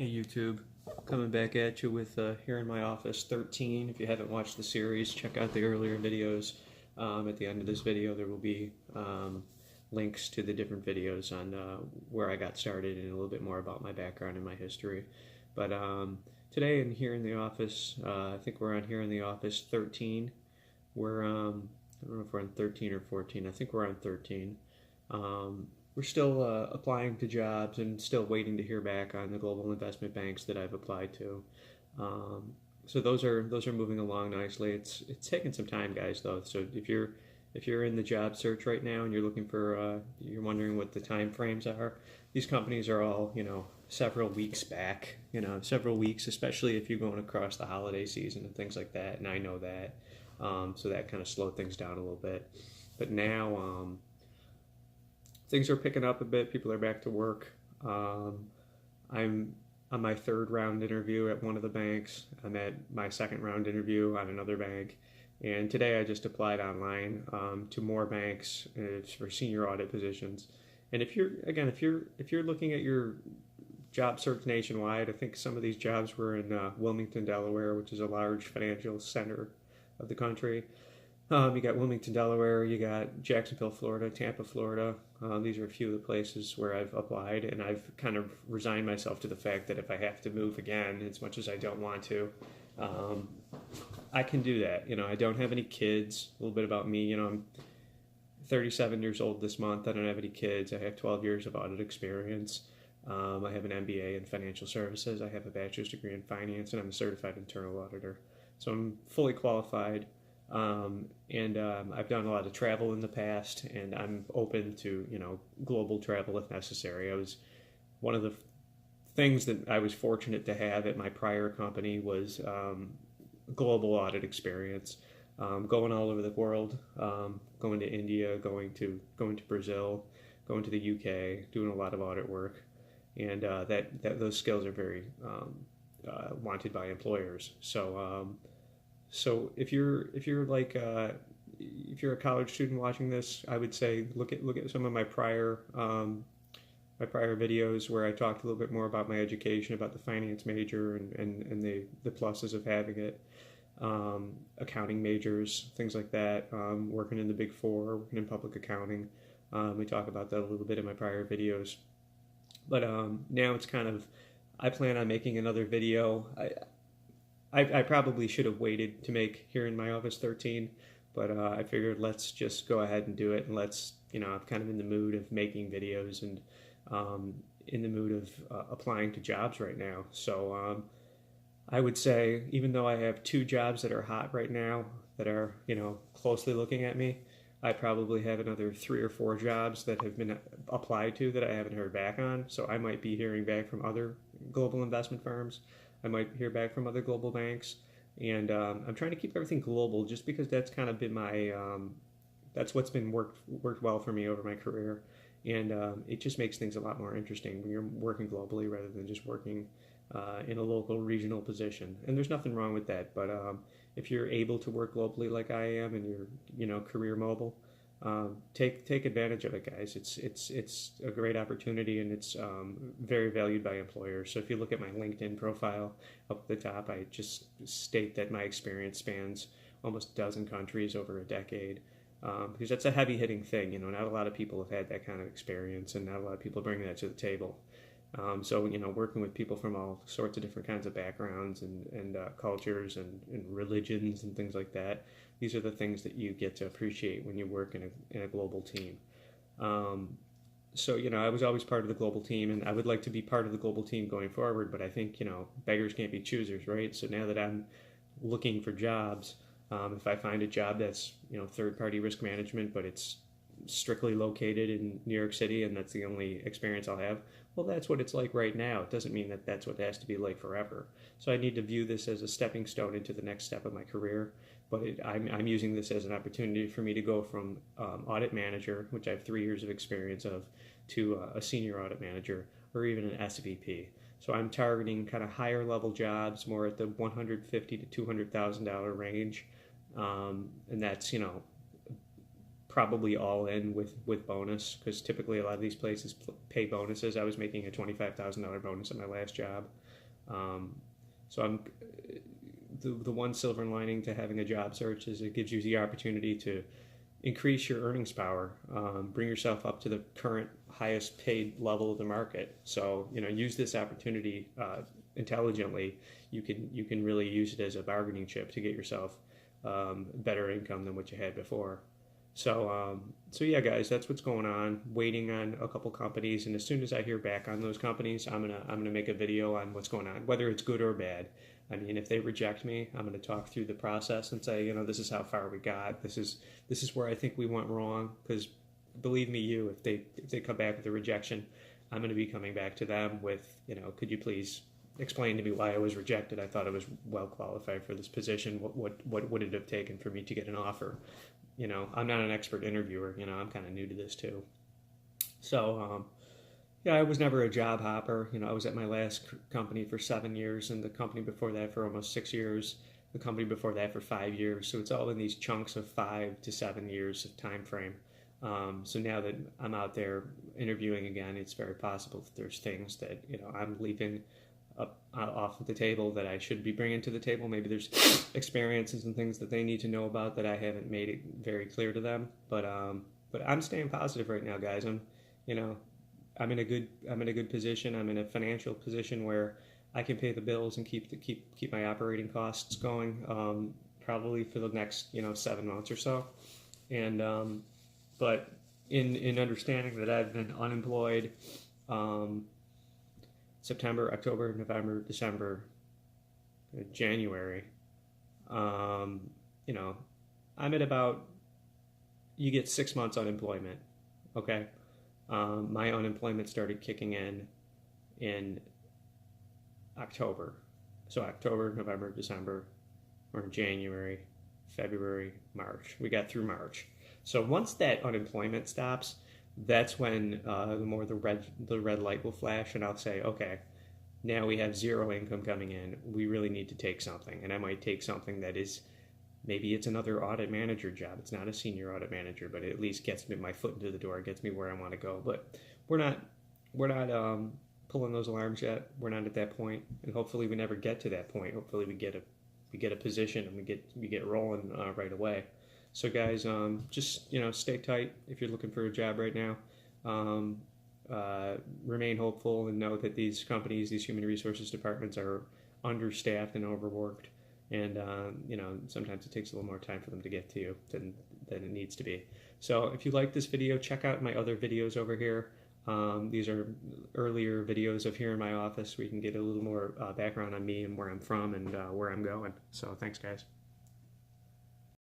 Hey YouTube, coming back at you with Here in My Office 13. If you haven't watched the series, check out the earlier videos. At the end of this video there will be links to the different videos on where I got started and a little bit more about my background and my history. But today in Here in the Office, I think we're on Here in the Office 13. We're, I don't know if we're on 13 or 14, I think we're on 13. We're still applying to jobs and still waiting to hear back on the global investment banks that I've applied to. So those are moving along nicely. It's taking some time, guys, though. So if you're in the job search right now and you're looking for you're wondering what the time frames are, these companies are all several weeks back. Several weeks, especially if you're going across the holiday season and things like that. And I know that, so that kind of slowed things down a little bit. But now. Things are picking up a bit. People are back to work. I'm on my third round interview at one of the banks. I'm at my second round interview at another bank. And today I just applied online to more banks. It's for senior audit positions. And if you're looking at your job search nationwide, I think some of these jobs were in Wilmington, Delaware, which is a large financial center of the country. You got Wilmington, Delaware, you got Jacksonville, Florida, Tampa, Florida. These are a few of the places where I've applied, and I've kind of resigned myself to the fact that if I have to move again, as much as I don't want to, I can do that. I don't have any kids. A little bit about me, I'm 37 years old this month. I don't have any kids. I have 12 years of audit experience. I have an MBA in financial services. I have a bachelor's degree in finance, and I'm a certified internal auditor. So I'm fully qualified. I've done a lot of travel in the past, and I'm open to global travel if necessary. I was one of the things that I was fortunate to have at my prior company was global audit experience, going all over the world, going to India, going to Brazil, going to the UK, doing a lot of audit work, and that those skills are very wanted by employers. So if you're a college student watching this, I would say look at some of my prior videos where I talked a little bit more about my education, about the finance major and the pluses of having it, accounting majors, things like that, working in the Big Four, working in public accounting. We talk about that a little bit in my prior videos. But now it's kind of, I plan on making another video. I probably should have waited to make Here in My Office 13, but I figured let's just go ahead and do it, and I'm kind of in the mood of making videos and in the mood of applying to jobs right now. So I would say, even though I have 2 jobs that are hot right now that are, closely looking at me, I probably have another 3 or 4 jobs that have been applied to that I haven't heard back on. So I might be hearing back from other global investment firms. I might hear back from other global banks, and I'm trying to keep everything global just because that's kind of been my, that's what's been worked well for me over my career, and it just makes things a lot more interesting when you're working globally rather than just working in a local regional position. And there's nothing wrong with that, but if you're able to work globally like I am and you're career mobile, take advantage of it, guys. It's a great opportunity, and it's very valued by employers. So if you look at my LinkedIn profile up at the top, I just state that my experience spans almost a dozen countries over a decade, because that's a heavy hitting thing. Not a lot of people have had that kind of experience, and not a lot of people bring that to the table. So working with people from all sorts of different kinds of backgrounds and cultures and religions and things like that, these are the things that you get to appreciate when you work in a global team. So I was always part of the global team, and I would like to be part of the global team going forward. But I think beggars can't be choosers, right? So now that I'm looking for jobs, if I find a job that's third-party risk management, but it's strictly located in New York City and that's the only experience I'll have, well, that's what it's like right now. It doesn't mean that that's what it has to be like forever. So I need to view this as a stepping stone into the next step of my career, but I'm using this as an opportunity for me to go from audit manager, which I have 3 years of experience of, to a senior audit manager or even an SVP. So I'm targeting kind of higher level jobs, more at the $150,000 to $200,000 range, and that's probably all in with bonus, because typically a lot of these places pay bonuses. I was making a $25,000 bonus at my last job. So I'm the one silver lining to having a job search is it gives you the opportunity to increase your earnings power, bring yourself up to the current highest paid level of the market. So use this opportunity intelligently. You can really use it as a bargaining chip to get yourself better income than what you had before. So yeah, guys, that's what's going on. Waiting on a couple companies, and as soon as I hear back on those companies, I'm gonna make a video on what's going on, whether it's good or bad. I mean, if they reject me, I'm gonna talk through the process and say, this is how far we got. This is where I think we went wrong. Because believe me, if they come back with a rejection, I'm gonna be coming back to them with, could you please explain to me why I was rejected? I thought I was well qualified for this position. What would it have taken for me to get an offer? I'm not an expert interviewer. I'm kind of new to this too. So, yeah, I was never a job hopper. I was at my last company for 7 years, and the company before that for almost 6 years, the company before that for 5 years. So it's all in these chunks of 5 to 7 years of time frame. So now that I'm out there interviewing again, it's very possible that there's things that, I'm leaving off of the table that I should be bringing to the table. Maybe there's experiences and things that they need to know about that I haven't made it very clear to them. But I'm staying positive right now, guys. I'm in a good position. I'm in a financial position where I can pay the bills and keep my operating costs going, probably for the next 7 months or so. And but in understanding that I've been unemployed. September, October, November, December, January. I'm at about, you get 6 months unemployment, okay? My unemployment started kicking in October. So October, November, December, or January, February, March. We got through March. So once that unemployment stops, that's when the red light will flash, and I'll say, okay, now we have zero income coming in. We really need to take something, and I might take something that is, maybe it's another audit manager job. It's not a senior audit manager, but it at least gets me my foot into the door, gets me where I want to go. But we're not pulling those alarms yet. We're not at that point, and hopefully we never get to that point. Hopefully we get a position and we get rolling right away. So guys, just stay tight if you're looking for a job right now. Remain hopeful and know that these companies, these human resources departments, are understaffed and overworked, and sometimes it takes a little more time for them to get to you than it needs to be. So if you like this video, check out my other videos over here. These are earlier videos of here in my office where you can get a little more background on me and where I'm from and where I'm going. So thanks, guys.